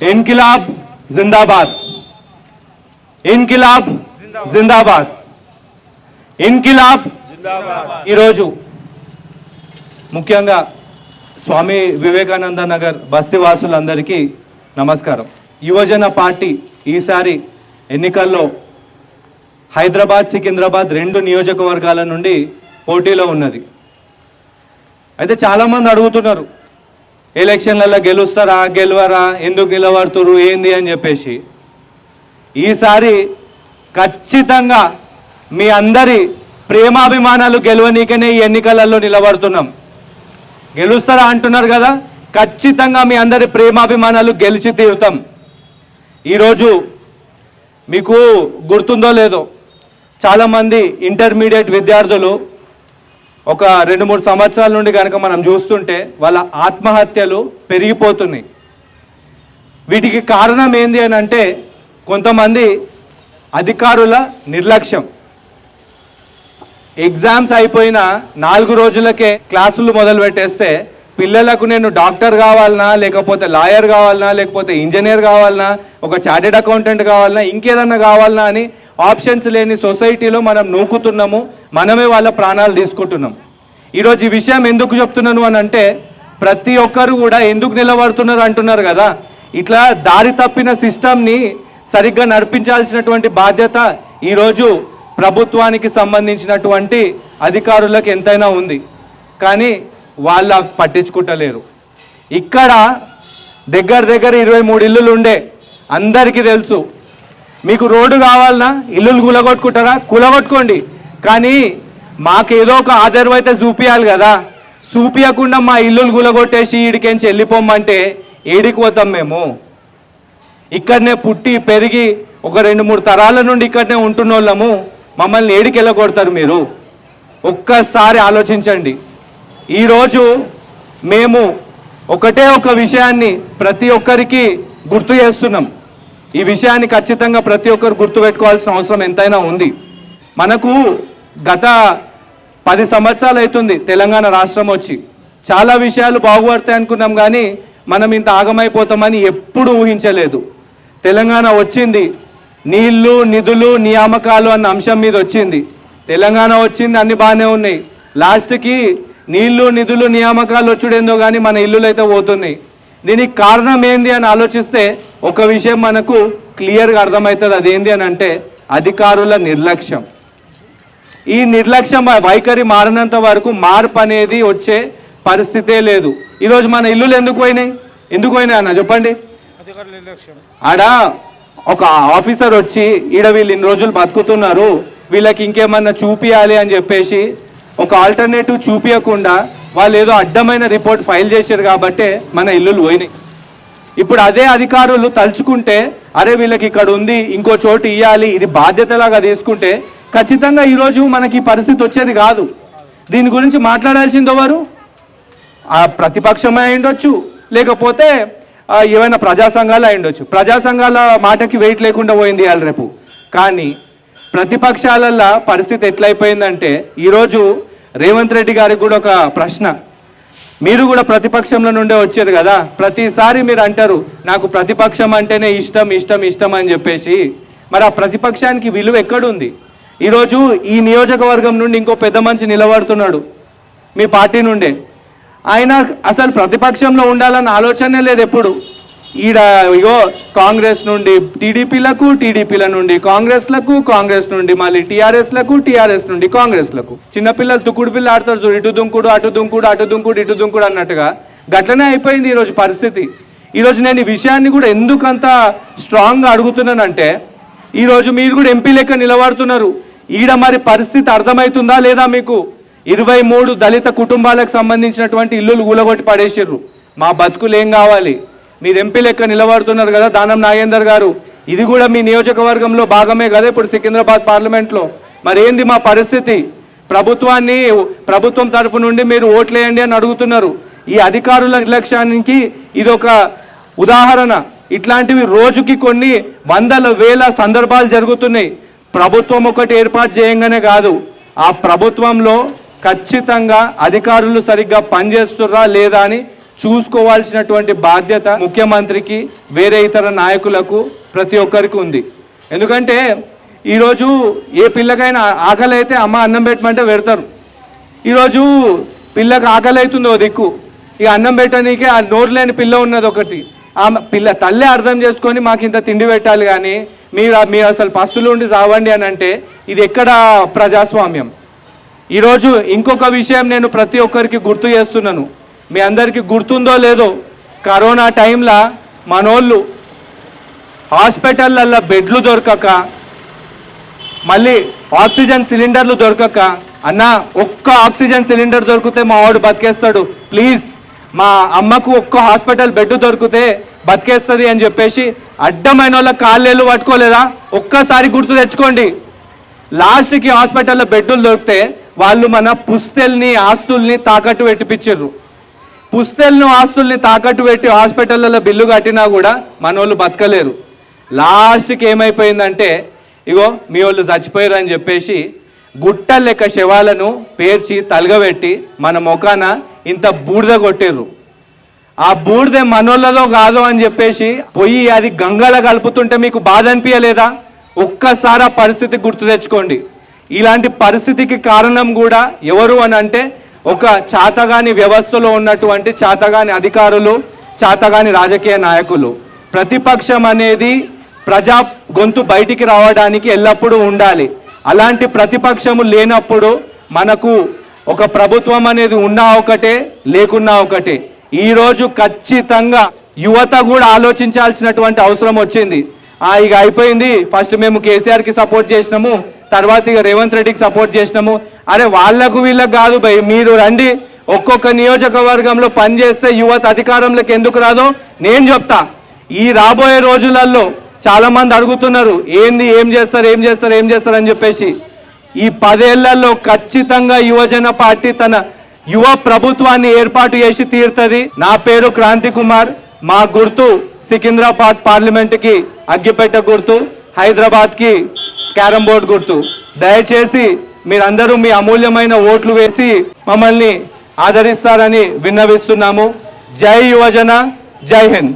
इनकिलाब जिंदाबाद, इनकिलाब जिंदाबाद, इनकिलाब ఈరోజు ముఖ్యంగా స్వామి వివేకానంద నగర్ బస్తీవాసులందరికీ నమస్కారం. యువజన పార్టీ ఈసారి ఎన్నికల్లో హైదరాబాద్ సికింద్రాబాద్ రెండు నియోజకవర్గాల నుండి పోటీలో ఉన్నది. అయితే చాలామంది అడుగుతున్నారు, ఎలక్షన్లలో గెలుస్తారా గెలవరా, ఎందుకు నిలబడుతురు ఏంది అని చెప్పేసి. ఈసారి ఖచ్చితంగా మీ అందరి ప్రేమాభిమానాలు గెలవనీకనే ఈ ఎన్నికలలో నిలబడుతున్నాం. గెలుస్తారా అంటున్నారు కదా, ఖచ్చితంగా మీ అందరి ప్రేమాభిమానాలు గెలిచి తీరుతాం. ఈరోజు మీకు గుర్తుందో లేదో, చాలామంది ఇంటర్మీడియట్ విద్యార్థులు ఒక 2-3 సంవత్సరాల నుండి కనుక మనం చూస్తుంటే వాళ్ళ ఆత్మహత్యలు పెరిగిపోతున్నాయి. వీటికి కారణం ఏంది అని అంటే కొంతమంది అధికారుల నిర్లక్ష్యం. ఎగ్జామ్స్ అయిపోయిన 4 రోజులకే క్లాసులు మొదలు పెట్టేస్తే పిల్లలకు నేను డాక్టర్ కావాలన్నా, లేకపోతే లాయర్ కావాలన్నా, లేకపోతే ఇంజనీర్ కావాలన్నా, ఒక చార్టెడ్ అకౌంటెంట్ కావాలన్నా, ఇంకేదన్నా కావాలన్నా అని ఆప్షన్స్ లేని సొసైటీలో మనం నూకుతున్నాము. మనమే వాళ్ళ ప్రాణాలు తీసుకుంటున్నాం. ఈరోజు ఈ విషయం ఎందుకు చెప్తున్నాను అని అంటే, ప్రతి ఒక్కరు కూడా ఎందుకు నిలబడుతున్నారు అంటున్నారు కదా, ఇట్లా దారి తప్పిన సిస్టమ్ని సరిగ్గా నడిపించాల్సినటువంటి బాధ్యత ఈరోజు ప్రభుత్వానికి సంబంధించినటువంటి అధికారులకు ఎంతైనా ఉంది. కానీ వాళ్ళ పట్టించుకుంటలేరు. ఇక్కడ దగ్గర 23 ఇల్లులు ఉండే అందరికీ తెలుసు. మీకు రోడ్డు కావాలన్నా ఇల్లులు కూలగొట్టుకుంటారా, కూలగొట్టుకోండి. కానీ మాకేదో ఒక ఆధారం అయితే చూపించాలి కదా. చూపించకుండా మా ఇల్లులు కూలగొట్టేసి ఈడికేంచి వెళ్ళిపోమంటే ఏడికి పోతాం మేము? ఇక్కడనే పుట్టి పెరిగి ఒక 2-3 తరాల నుండి ఇక్కడనే ఉంటున్న వాళ్ళము, మమ్మల్ని ఏడికి వెళ్ళగొడతారు మీరు? ఒక్కసారి ఆలోచించండి. ఈరోజు మేము ఒకటే ఒక విషయాన్ని ప్రతి ఒక్కరికి గుర్తు చేస్తున్నాం. ఈ విషయాన్ని ఖచ్చితంగా ప్రతి ఒక్కరు గుర్తుపెట్టుకోవాల్సిన అవసరం ఎంతైనా ఉంది. మనకు గత 10 సంవత్సరాలు అవుతుంది తెలంగాణ రాష్ట్రం వచ్చి. చాలా విషయాలు బాగుపడతాయి అనుకున్నాం, కానీ మనం ఇంత ఆగమైపోతామని ఎప్పుడు ఊహించలేదు. తెలంగాణ వచ్చింది, నీళ్లు నిధులు నియామకాలు అన్న అంశం మీద వచ్చింది. తెలంగాణ వచ్చింది, అన్ని బాగానే ఉన్నాయి. లాస్ట్కి నీళ్లు నిధులు నియామకాలు వచ్చుడేందో కానీ మన ఇల్లులు అయితే పోతున్నాయి. దీనికి కారణం ఏంది అని ఆలోచిస్తే ఒక విషయం మనకు క్లియర్గా అర్థమవుతుంది. అదేంది అని అంటే అధికారుల నిర్లక్ష్యం. ఈ నిర్లక్ష్యం వైఖరి మారినంత వరకు మార్పు అనేది వచ్చే పరిస్థితే లేదు. ఈరోజు మన ఇల్లులు ఎందుకు పోయినాయి అన్న చెప్పండి. ఆడ ఒక ఆఫీసర్ వచ్చి ఈడ వీళ్ళు ఇన్ని రోజులు బతుకుతున్నారు, వీళ్ళకి ఇంకేమన్నా చూపియాలి అని చెప్పేసి ఒక ఆల్టర్నేటివ్ చూపించకుండా వాళ్ళు ఏదో అడ్డమైన రిపోర్ట్ ఫైల్ చేశారు కాబట్టే మన ఇల్లులు పోయినాయి. ఇప్పుడు అదే అధికారులు తలుచుకుంటే అరే వీళ్ళకి ఇక్కడ ఉంది, ఇంకో చోటు ఇవ్వాలి, ఇది బాధ్యతలాగా తీసుకుంటే ఖచ్చితంగా ఈరోజు మనకి పరిస్థితి వచ్చేది కాదు. దీని గురించి మాట్లాడాల్సింది ఎవరు? ఆ ప్రతిపక్షమే అయిండొచ్చు, లేకపోతే ఏమైనా ప్రజా సంఘాలు అయిండొచ్చు. ప్రజా సంఘాల మాటకి వెయిట్ లేకుండా పోయింది ఇవాళ రేపు. కానీ ప్రతిపక్షాలలో పరిస్థితి ఎట్లయిపోయిందంటే, ఈరోజు రేవంత్ రెడ్డి గారికి కూడా ఒక ప్రశ్న. మీరు కూడా ప్రతిపక్షంలో నుండే వచ్చారు కదా, ప్రతిసారి మీరు అంటారు నాకు ప్రతిపక్షం అంటేనే ఇష్టం ఇష్టం ఇష్టం అని చెప్పేసి. మరి ఆ ప్రతిపక్షానికి విలువ ఎక్కడుంది? ఈరోజు ఈ నియోజకవర్గం నుండి ఇంకో పెద్ద మనిషి నిలబడుతున్నాడు మీ పార్టీ నుండే. ఆయన అసలు ప్రతిపక్షంలో ఉండాలన్న ఆలోచనే లేదు ఎప్పుడు. ఈడ ఇగో కాంగ్రెస్ నుండి టీడీపీల నుండి కాంగ్రెస్లకు, కాంగ్రెస్ నుండి మళ్ళీ టీఆర్ఎస్ నుండి కాంగ్రెస్లకు. చిన్నపిల్లలు తుక్కుడు పిల్ల ఆడతారు చూడు, ఇటు దుంకుడు అటు దుంకుడు, అటు దుంకుడు ఇటు దుంకుడు అన్నట్టుగా గట్లనే అయిపోయింది ఈరోజు పరిస్థితి. ఈరోజు నేను ఈ విషయాన్ని కూడా ఎందుకంత స్ట్రాంగ్గా అడుగుతున్నానంటే, ఈరోజు మీరు కూడా ఎంపీ లెక్క నిలబడుతున్నారు. ఈడ మరి పరిస్థితి అర్థమవుతుందా లేదా మీకు? 23 దళిత కుటుంబాలకు సంబంధించినటువంటి ఇల్లులు కూలగొట్టి పడేసిర్రు. మా బతుకులు ఏం కావాలి? మీరు ఎంపీ లెక్క నిలబడుతున్నారు కదా దానం నాగేందర్ గారు, ఇది కూడా మీ నియోజకవర్గంలో భాగమే కదా ఇప్పుడు సికింద్రాబాద్ పార్లమెంట్లో. మరి ఏంది మా పరిస్థితి? ప్రభుత్వం తరఫు నుండి మీరు ఓట్లేయండి అని అడుగుతున్నారు. ఈ అధికారుల నిర్లక్ష్యానికి ఇదొక ఉదాహరణ. ఇట్లాంటివి రోజుకి కొన్ని వందల వేల సందర్భాలు జరుగుతున్నాయి. ప్రభుత్వం ఒకటి ఏర్పాటు చేయంగానే కాదు, ఆ ప్రభుత్వంలో ఖచ్చితంగా అధికారులు సరిగ్గా పనిచేస్తుర్రా లేదా అని చూసుకోవాల్సినటువంటి బాధ్యత ముఖ్యమంత్రికి, వేరే ఇతర నాయకులకు, ప్రతి ఒక్కరికి ఉంది. ఎందుకంటే ఈరోజు ఏ పిల్లకైనా ఆకలి అయితే అమ్మ అన్నం పెట్టమంటే పెడతారు. ఈరోజు పిల్లకి ఆకలి అవుతుంది ఓ దిక్కు, ఇక అన్నం పెట్టనీకే ఆ నోరు లేని పిల్ల ఉన్నది ఒకటి. ఆ పిల్ల తల్లే అర్థం చేసుకొని మాకు ఇంత తిండి పెట్టాలి, కానీ మీరు అసలు పస్తులు ఉండి చావండి అని అంటే ఇది ఎక్కడ ప్రజాస్వామ్యం? ఈరోజు ఇంకొక విషయం నేను ప్రతి ఒక్కరికి గుర్తు చేస్తున్నాను. మీ అందరికీ గుర్తుందో లేదో, కరోనా టైంలో మనోళ్ళు హాస్పిటళ్ళల్లో బెడ్లు దొరకక, మళ్ళీ ఆక్సిజన్ సిలిండర్లు దొరకక, అన్న ఒక్క ఆక్సిజన్ సిలిండర్ దొరికితే మా వాడు బతికేస్తాడు, ప్లీజ్ మా అమ్మకు ఒక్క హాస్పిటల్ బెడ్ దొరికితే బతికేస్తుంది అని చెప్పేసి అడ్డమైన వాళ్ళ కాళ్ళేళ్ళు పట్టుకోలేదా? ఒక్కసారి గుర్తు తెచ్చుకోండి. లాస్ట్కి హాస్పిటల్లో బెడ్లు దొరికితే వాళ్ళు మన పుస్తెల్ని, ఆస్తుల్ని తాకట్టు పెట్టిపిచ్చిర్రు. పుస్తెలను, ఆస్తుల్ని తాకట్టు పెట్టి హాస్పిటల్లో బిల్లు కట్టినా కూడా మన వాళ్ళు బతకలేరు. లాస్ట్కి ఏమైపోయిందంటే, ఇగో మీ వాళ్ళు చచ్చిపోయారు అని చెప్పేసి గుట్ట లెక్క శవాలను పేర్చి తలగబెట్టి మన ముఖాన ఇంత బూడిద కొట్టిర్రు. ఆ బూడిద మనోళ్ళలో కాదు అని చెప్పేసి పొయ్యి అది గంగలో కలుపుతుంటే మీకు బాధ అనిపించలేదా? ఒక్కసారి ఆ పరిస్థితి గుర్తు తెచ్చుకోండి. ఇలాంటి పరిస్థితికి కారణం కూడా ఎవరు అని అంటే, ఒక చాతగాని వ్యవస్థలో ఉన్నటువంటి చాతగాని అధికారులు, చాతగాని రాజకీయ నాయకులు. ప్రతిపక్షం అనేది ప్రజా గొంతు బయటికి రావడానికి ఎల్లప్పుడూ ఉండాలి. అలాంటి ప్రతిపక్షము లేనప్పుడు మనకు ఒక ప్రభుత్వం అనేది ఉన్నా ఒకటే, లేకున్నా ఒకటే. ఈరోజు ఖచ్చితంగా యువత కూడా ఆలోచించాల్సినటువంటి అవసరం వచ్చింది. ఇక అయిపోయింది, ఫస్ట్ మేము కేసీఆర్కి సపోర్ట్ చేసినాము, తర్వాత ఇక రేవంత్ రెడ్డికి సపోర్ట్ చేసినాము. అరే వాళ్ళకు వీళ్ళకు కాదు భయ్, మీరు రండి, ఒక్కొక్క నియోజకవర్గంలో పనిచేస్తే యువత అధికారంలోకి ఎందుకు రాదో నేను చెప్తా. ఈ రాబోయే రోజులలో చాలా మంది అడుగుతున్నారు, ఏంది, ఏం చేస్తారు అని చెప్పేసి. ఈ 10 ఏళ్లలో ఖచ్చితంగా యువజన పార్టీ తన యువ ప్రభుత్వాన్ని ఏర్పాటు చేసి తీరుతుంది. నా పేరు క్రాంతి కుమార్, మా గుర్తు సికింద్రాబాద్ పార్లమెంట్కి అగ్గిపెట్ట గుర్తు, హైదరాబాద్కి క్యారం బోర్డ్ గుర్తు. దయచేసి మీరందరూ మీ అమూల్యమైన ఓట్లు వేసి మమ్మల్ని ఆదరిస్తారని విన్నవిస్తున్నాము. జై యువజన, జై హింద్.